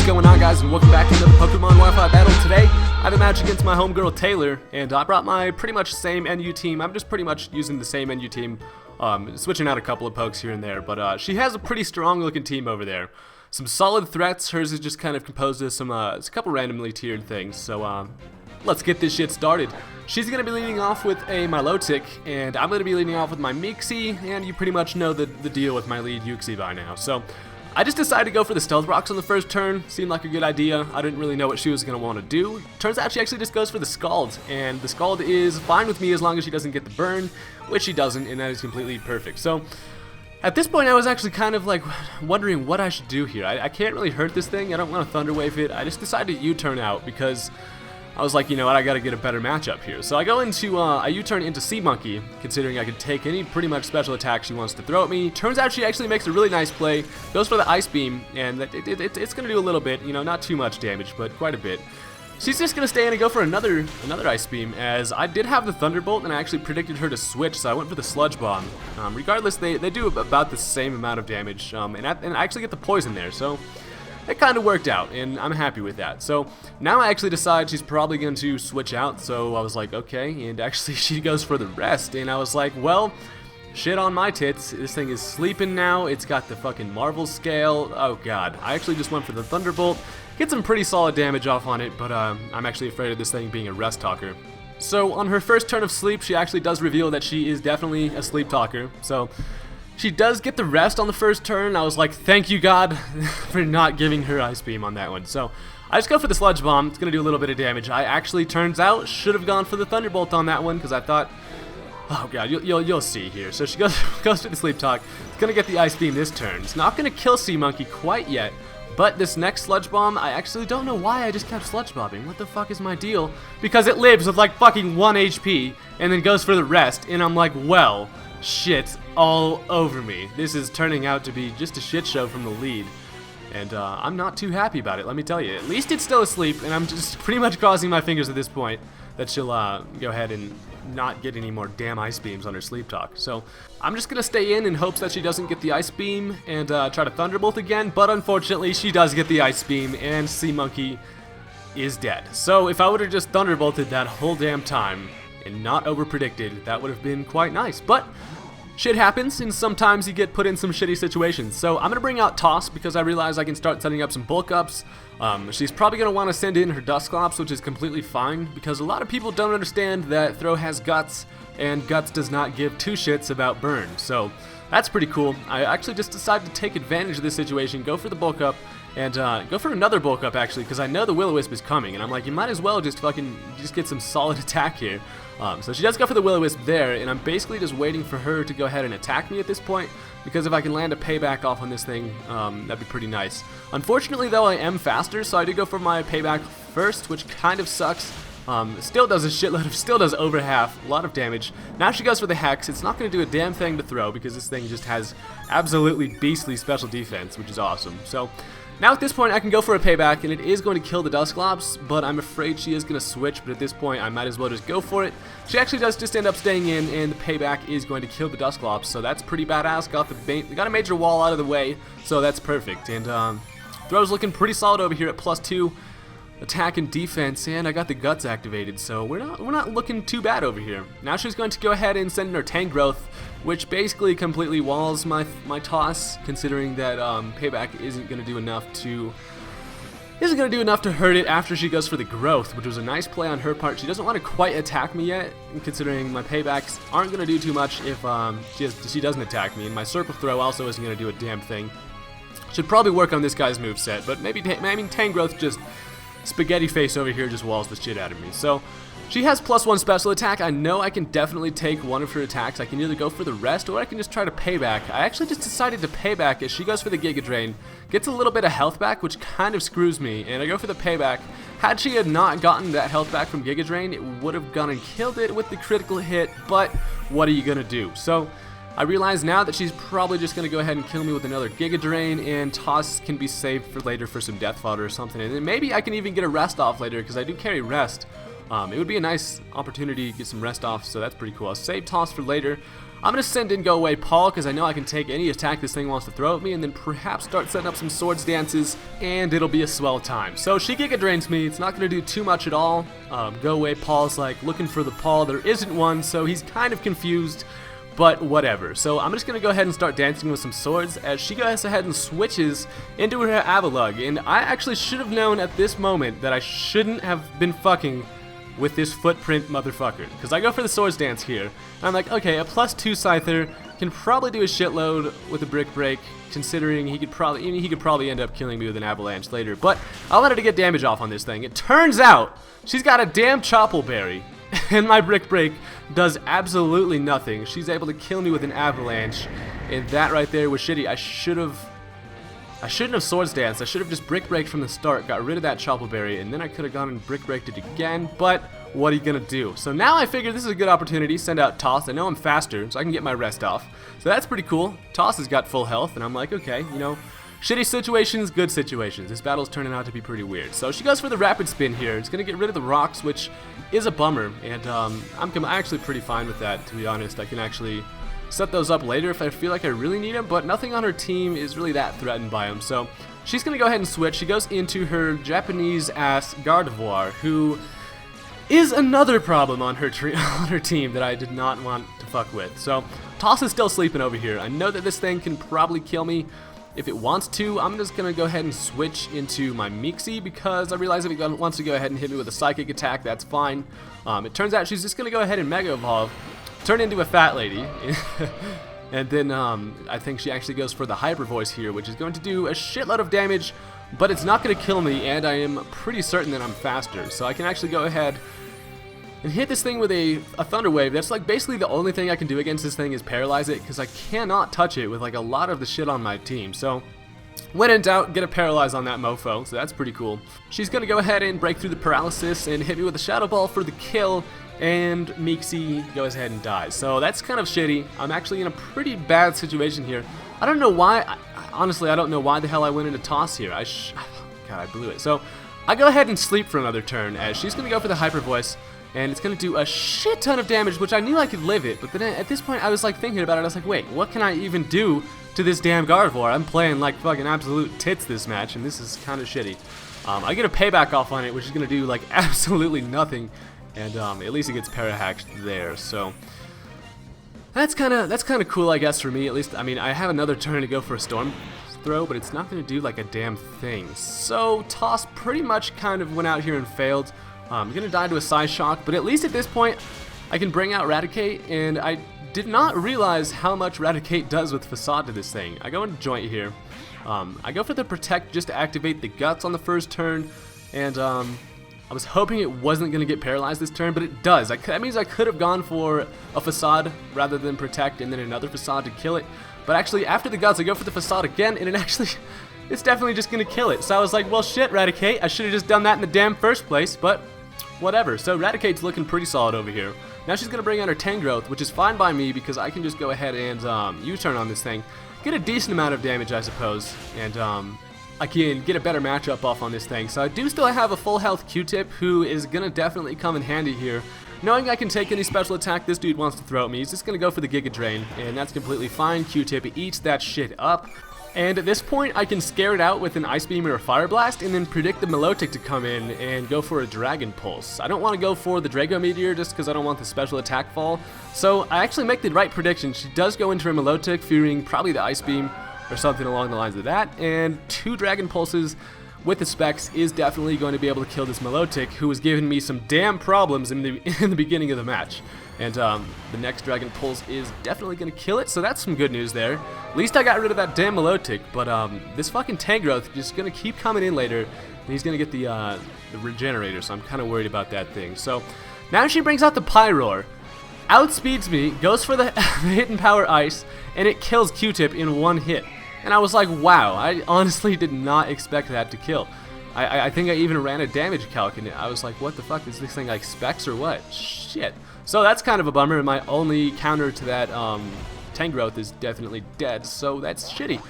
going on, guys, and welcome back to another Pokemon Wi-Fi battle. Today, I have a match against my homegirl Taylor, and I brought my pretty much same NU team. I'm just pretty much using the same NU team, switching out a couple of pokes here and there, but she has a pretty strong looking team over there. Some solid threats. Hers is just kind of composed of some a couple randomly tiered things, so let's get this shit started. She's going to be leading off with a Milotic, and I'm going to be leading off with my Mixie, and you pretty much know the deal with my lead Uxie by now. So I just decided to go for the Stealth Rocks on the first turn. Seemed like a good idea. I didn't really know what she was going to want to do. Turns out she actually just goes for the Scald, and the Scald is fine with me as long as she doesn't get the burn, which she doesn't, and that is completely perfect. So at this point, I was actually kind of like wondering what I should do here. I can't really hurt this thing. I don't want to Thunder Wave it. I just decided to U-turn out because I was like, you know what, I gotta get a better matchup here. So I go into, I U-turn into Sea Monkey, considering I could take any pretty much special attack she wants to throw at me. Turns out she actually makes a really nice play, goes for the Ice Beam, and it's gonna do a little bit, you know, not too much damage, but quite a bit. She's just gonna stay in and go for another Ice Beam, as I did have the Thunderbolt, and I actually predicted her to switch, so I went for the Sludge Bomb. Regardless, they do about the same amount of damage, and I actually get the poison there, so it kind of worked out, and I'm happy with that. So now I actually decide she's probably going to switch out, so I was like, okay, and actually she goes for the rest, and I was like, well, shit on my tits. This thing is sleeping now. It's got the fucking Marvel scale. Oh god. I actually just went for the Thunderbolt. Get some pretty solid damage off on it, but I'm actually afraid of this thing being a rest talker. So on her first turn of sleep, she actually does reveal that she is definitely a sleep talker. So she does get the rest on the first turn. I was like, thank you, God, for not giving her Ice Beam on that one. So I just go for the Sludge Bomb. It's going to do a little bit of damage. I actually, turns out, should have gone for the Thunderbolt on that one because I thought, oh, God, you'll see here. So she goes to the Sleep Talk. It's going to get the Ice Beam this turn. It's not going to kill Sea Monkey quite yet, but this next Sludge Bomb, I actually don't know why I just kept Sludge Bombing. What the fuck is my deal? Because it lives with like fucking 1 HP and then goes for the rest, and I'm like, well, shit all over me. This is turning out to be just a shit show from the lead, and I'm not too happy about it, let me tell you. At least it's still asleep, and I'm just pretty much crossing my fingers at this point that she'll go ahead and not get any more damn Ice Beams on her Sleep Talk. So I'm just gonna stay in hopes that she doesn't get the Ice Beam and try to Thunderbolt again, but unfortunately she does get the Ice Beam, and Sea Monkey is dead. So if I would have just Thunderbolted that whole damn time and not overpredicted, that would have been quite nice. But shit happens, and sometimes you get put in some shitty situations. So I'm going to bring out Toss because I realize I can start setting up some bulk ups. She's probably going to want to send in her Dusclops, which is completely fine because a lot of people don't understand that Throw has Guts, and Guts does not give two shits about Burn. So that's pretty cool. I actually just decided to take advantage of this situation, go for the bulk up, and go for another bulk up actually, because I know the Will-O-Wisp is coming, and I'm like, you might as well just get some solid attack here. So she does go for the Will-O-Wisp there, and I'm basically just waiting for her to go ahead and attack me at this point, because if I can land a payback off on this thing, that'd be pretty nice. Unfortunately though, I am faster, so I did go for my payback first, which kind of sucks. Still does a shitload of, still does over half, a lot of damage. Now she goes for the Hex. It's not going to do a damn thing to throw, because this thing just has absolutely beastly special defense, which is awesome. So now at this point I can go for a payback, and it is going to kill the Dusclops, but I'm afraid she is going to switch, but at this point I might as well just go for it. She actually does just end up staying in, and the payback is going to kill the Dusclops, so that's pretty badass. Got a major wall out of the way, so that's perfect. And Throw's looking pretty solid over here at +2 attack and defense, and I got the Guts activated, so we're not looking too bad over here. Now she's going to go ahead and send in her Tangrowth, which basically completely walls my toss, considering that payback isn't going to do enough to hurt it after she goes for the Growth, which was a nice play on her part. She doesn't want to quite attack me yet, considering my paybacks aren't going to do too much if she doesn't attack me, and my Circle Throw also isn't going to do a damn thing. Should probably work on this guy's moveset, but maybe Tangrowth just spaghetti face over here just walls the shit out of me. So she has +1 special attack. I know I can definitely take one of her attacks. I can either go for the rest or I can just try to payback. I actually just decided to payback as she goes for the Giga Drain, gets a little bit of health back, which kind of screws me, and I go for the payback. Had she had not gotten that health back from Giga Drain, it would have gone and killed it with the critical hit, but what are you gonna do? So I realize now that she's probably just going to go ahead and kill me with another Giga Drain, and Toss can be saved for later for some Death Fodder or something, and then maybe I can even get a Rest off later, because I do carry Rest. It would be a nice opportunity to get some rest off, so that's pretty cool. I'll save toss for later. I'm going to send in go away Paul because I know I can take any attack this thing wants to throw at me and then perhaps start setting up some swords dances and it'll be a swell time. So she Giga Drains me. It's not going to do too much at all. Go away Paul's like looking for the Paul. There isn't one, so he's kind of confused, but whatever. So I'm just going to go ahead and start dancing with some swords as she goes ahead and switches into her Avalug. And I actually should have known at this moment that I shouldn't have been fucking with this footprint motherfucker, because I go for the swords dance here, and I'm like, okay, a +2 Scyther can probably do a shitload with a Brick Break, considering he could probably end up killing me with an Avalanche later, but I wanted to get damage off on this thing. It turns out she's got a damn Choppleberry, and my Brick Break does absolutely nothing. She's able to kill me with an Avalanche, and that right there was shitty. I shouldn't have swords danced. I should have just Brick Breaked from the start, got rid of that Choppleberry, and then I could have gone and Brick Breaked it again, but what are you gonna do? So now I figure this is a good opportunity, send out Toss. I know I'm faster, so I can get my rest off. So that's pretty cool. Toss has got full health, and I'm like, okay, you know, shitty situations, good situations. This battle's turning out to be pretty weird. So she goes for the Rapid Spin here. It's gonna get rid of the rocks, which is a bummer, and I'm actually pretty fine with that, to be honest. I can actually set those up later if I feel like I really need them, but nothing on her team is really that threatened by them. So she's going to go ahead and switch. She goes into her Japanese-ass Gardevoir, who is another problem on her team that I did not want to fuck with. So Toss is still sleeping over here. I know that this thing can probably kill me if it wants to. I'm just going to go ahead and switch into my Mixie because I realize if it wants to go ahead and hit me with a Psychic attack, that's fine. It turns out she's just going to go ahead and Mega Evolve, turn into a fat lady, and then I think she actually goes for the Hyper Voice here, which is going to do a shitload of damage, but it's not going to kill me, and I am pretty certain that I'm faster, so I can actually go ahead and hit this thing with a Thunder Wave. That's like basically the only thing I can do against this thing is paralyze it, because I cannot touch it with like a lot of the shit on my team. So when in doubt, get a Paralyze on that mofo, so that's pretty cool. She's going to go ahead and break through the paralysis and hit me with a Shadow Ball for the kill, and Mixie goes ahead and dies. So that's kind of shitty. I'm actually in a pretty bad situation here. I don't know why. Honestly, I don't know why the hell I went into Toss here. God, I blew it. So I go ahead and sleep for another turn as she's going to go for the Hyper Voice, and it's going to do a shit ton of damage, which I knew I could live it. But then at this point, I was like thinking about it. I was like, wait, what can I even do to this damn Gardevoir? I'm playing like fucking absolute tits this match, and this is kind of shitty. I get a payback off on it, which is going to do like absolutely nothing. And at least it gets para-hacked there, so that's kind of cool, I guess, for me. At least, I mean, I have another turn to go for a Storm Throw, but it's not going to do like a damn thing. So Toss pretty much kind of went out here and failed. I'm going to die to a Psy Shock, but at least at this point, I can bring out Raticate, and I did not realize how much Raticate does with Facade to this thing. I go into Joint here. I go for the Protect just to activate the Guts on the first turn, and I was hoping it wasn't going to get paralyzed this turn, but it does. That means I could have gone for a Facade rather than Protect and then another Facade to kill it. But actually, after the Guts, I go for the Facade again, and it's definitely just going to kill it. So I was like, well, shit, Raticate. I should have just done that in the damn first place, but whatever. So Raticate's looking pretty solid over here. Now she's going to bring out her Tangrowth, which is fine by me because I can just go ahead and U-turn on this thing. Get a decent amount of damage, I suppose, and I can get a better matchup off on this thing. So I do still have a full health Q-Tip, who is going to definitely come in handy here. Knowing I can take any special attack this dude wants to throw at me, he's just going to go for the Giga Drain, and that's completely fine. Q-Tip eats that shit up. And at this point, I can scare it out with an Ice Beam or a Fire Blast, and then predict the Milotic to come in and go for a Dragon Pulse. I don't want to go for the Draco Meteor just because I don't want the special attack fall. So I actually make the right prediction. She does go into her Milotic, fearing probably the Ice Beam or something along the lines of that, and 2 Dragon Pulses with the Specs is definitely going to be able to kill this Milotic, who was giving me some damn problems in the beginning of the match. And the next Dragon Pulse is definitely going to kill it, so that's some good news there. At least I got rid of that damn Milotic, but this fucking Tangrowth is going to keep coming in later, and he's going to get the Regenerator, so I'm kind of worried about that thing. So now she brings out the Pyroar, outspeeds me, goes for the Hidden Power Ice, and it kills Q-Tip in one hit. And I was like, wow, I honestly did not expect that to kill. I think I even ran a damage calc, and I was like, what the fuck, is this thing like Specs or what? Shit. So that's kind of a bummer, and my only counter to that Tangrowth is definitely dead, so that's shitty.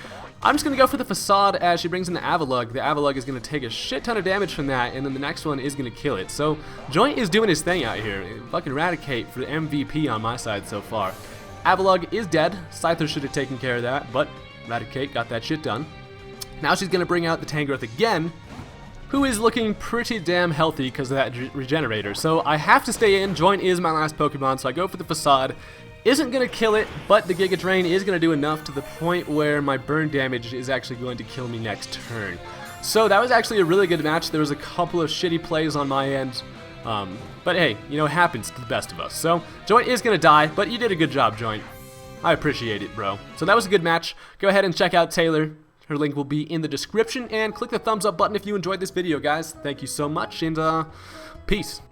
I'm just going to go for the Facade as she brings in the Avalugg. The Avalugg is going to take a shit ton of damage from that, and then the next one is going to kill it. So Joint is doing his thing out here. Fucking Eradicate for the MVP on my side so far. Avalugg is dead. Scyther should have taken care of that, but Eradicate got that shit done. Now she's going to bring out the Tangrowth again, who is looking pretty damn healthy because of that Regenerator. So I have to stay in. Joint is my last Pokemon, so I go for the Facade. Isn't going to kill it, but the Giga Drain is going to do enough to the point where my burn damage is actually going to kill me next turn. So that was actually a really good match. There was a couple of shitty plays on my end, but hey, you know, it happens to the best of us. So Joint is going to die, but you did a good job, Joint. I appreciate it, bro. So that was a good match. Go ahead and check out Taylor. Her link will be in the description, and click the thumbs up button if you enjoyed this video, guys. Thank you so much, and peace.